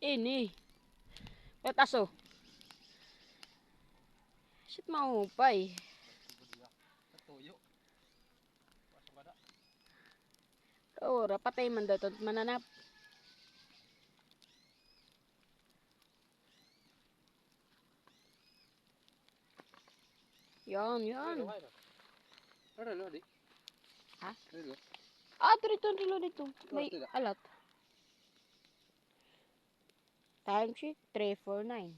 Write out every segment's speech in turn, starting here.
Ini. Petaso. Shit maupay. Oh, rapatay man daw tot mananap. Yan. Ha? Ah, dito. May alat. Time sheet 349.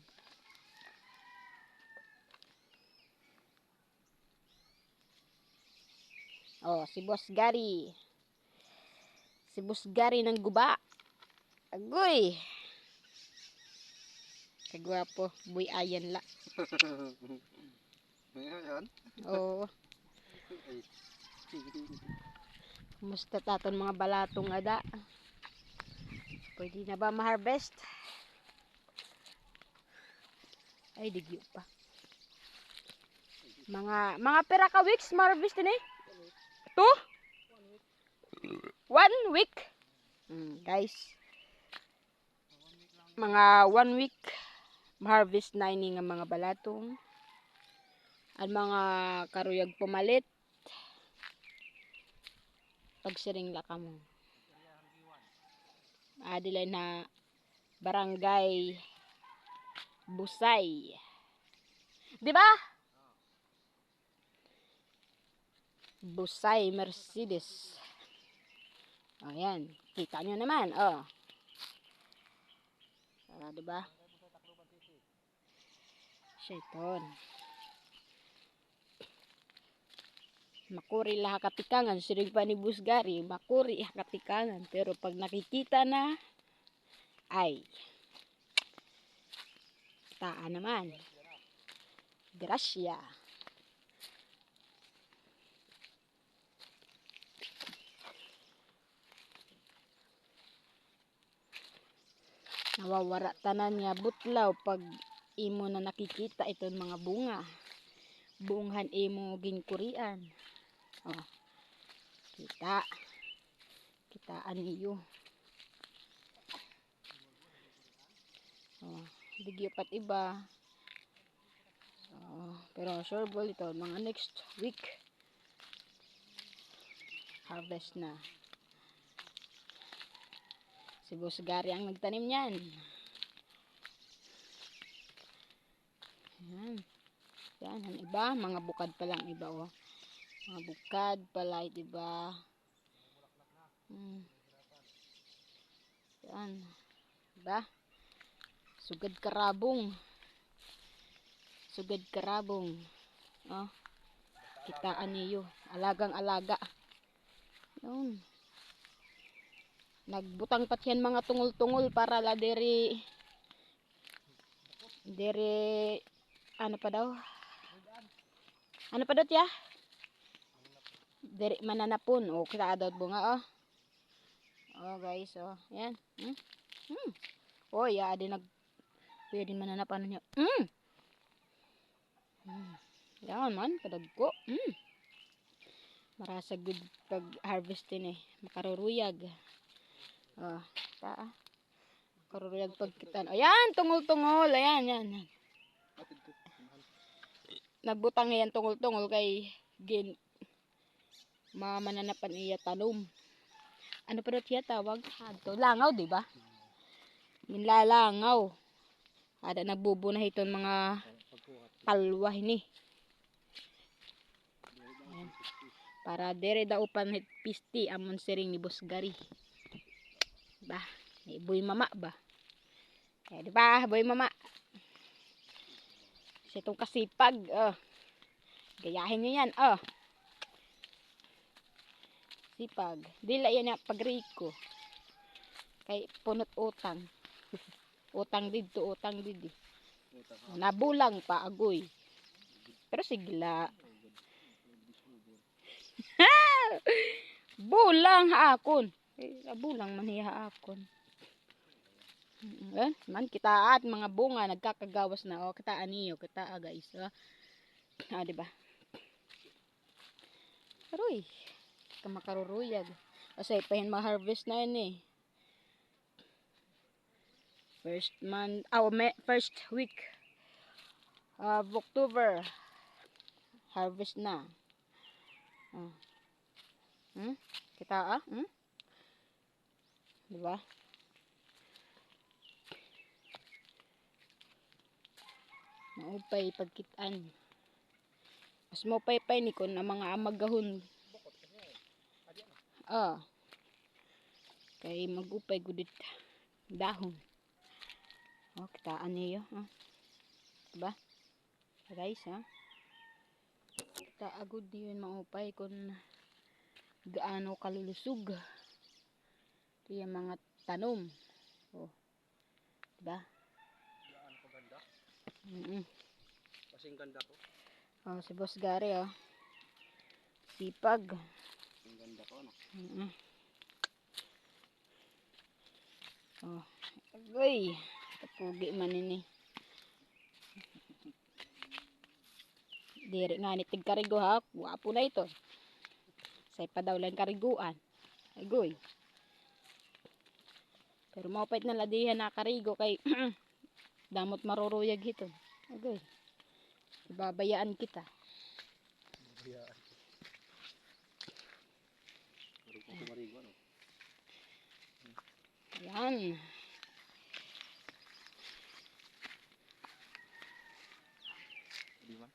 Oh, si Boss Gary. Si Boss Gary ng guba. Agoy. Kagwapo. Boy ayan la. Ayan. Oo. Kumusta taton mga balatong ada? Pwede na ba ma-harvest? Ay, digyo pa. Mga pera ka weeks ma-harvest din eh. 1 week. Guys. Mga 1 week ma-harvest na ini nga mga balatong. Ang mga karuyag pumalit. Pagsiring laka mo. Adilay na barangay Busay. Di ba? Busay Mercedes. Ayan. Kita nyo naman. Oh. Di ba? Shaiton. Makuri lah katikangan. Sirig pa ni Busgari. Makuri katikangan. Pero pag nakikita na, ay, taan naman. Gracia. Nawawara tanan niya butlaw pag imo na nakikita itong mga bunga. Bunghan imo ginkurian. Oh. Kitaan niyo. Oh, digyo pat iba. Pero sure ball ito mga next week harvest na. Si Boss Gary ang nagtanim niyan. Yan, ang iba, mga bukad pa lang iba oh. Mga bukad pala, diba? Yan. Diba? Sugad karabong. Oh. Kitaan niyo. Alagang-alaga. Yun. Nagbutang pat yan mga tungol-tungol para la dere ano pa daw tiya? Dere mananapon. Oh, kita daw bunga oh. Oh guys, oh. Yan. Oh, ya din pwede mananapan niya. Yan man, kadagko. Marasa good pag harvest din eh. Makaruruyag. Oh, karuruyag pagkitan. Ayan, tungol-tungol. Ayan. Nagbutang yan tungol-tungol kay mananapan iya tanom. Ano pa daw siya tawag? Langaw, di ba? Minlalangaw. Ada nagbubo na hiton mga kalwa ini. Ayan. Para dere daw upan pisti amon siring ni Boss Gary. Ba, boy mama ba? Di ba, boy mama? Sitong kasipag, gayahin niyo yan, sipag. Dila yan na pagriko. Kay punot utang. Utang dito. Nabulang pa agoy. Pero sigla. Bulang haakon. Bulang man hiya haakon. Man kita at mga bunga nagkakagawas na kitaan niyo, guys. Di ba? Aroy. Makaruruyag. Kasi pahin ma-harvest na yun eh. First week of October. Harvest na. Oh. Kita diba? Maupay pagkitaan. Mas maupay-pay ni kon ang mga amagahon. Kay magupay gudit dahon. Kitaan niyo, diba? Guys, kita agud yun maupay kon gaano kalulusog. Ito yung mga tanom. Diba? Gaano kaganda? Kasing ganda ko. Si Boss Gary, sipag. Kasing ganda ko, no? Agoy, kapugi man ini. Diri nga ni tigkarigo ha, guwapo na ito. Say pa daw lang kariguan. Agoy. Pero maupait na ladihan na karigo kay damot maruruyag ito. Agoy. Ibabayaan kita. Ibabayaan. Marigo, no? Ayan. Diba?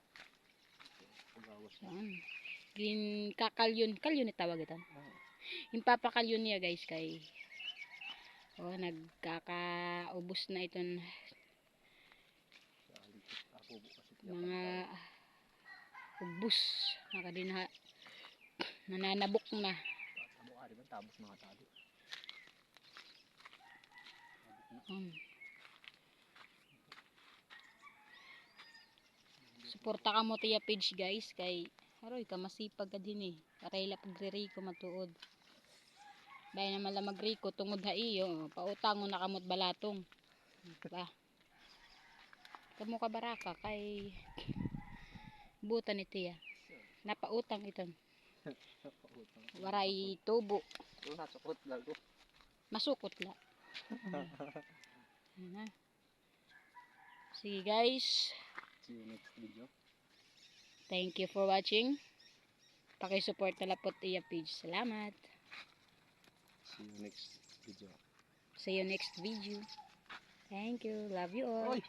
Pagawas na. Ayan. Kalyon ni tawag ito. Yung papakalyon niya guys kay nagkakaubos na iton mga ubos nakadinha nananabok na. Tapos mga tali. Suporta ka mo tiya page guys kay aroy ka masipag ka din karayla pagreriko matuod dahil naman lang magriko tungod ha iyo pautang mo na kamot balatong diba? Kamo ka baraka kay butan ni tiya napautang iton waray tubo masukot la. Sige guys, see you next video. Thank you for watching. Paki-support na lapot iya page. Salamat. See you next video. See you next video. Thank you. Love you all.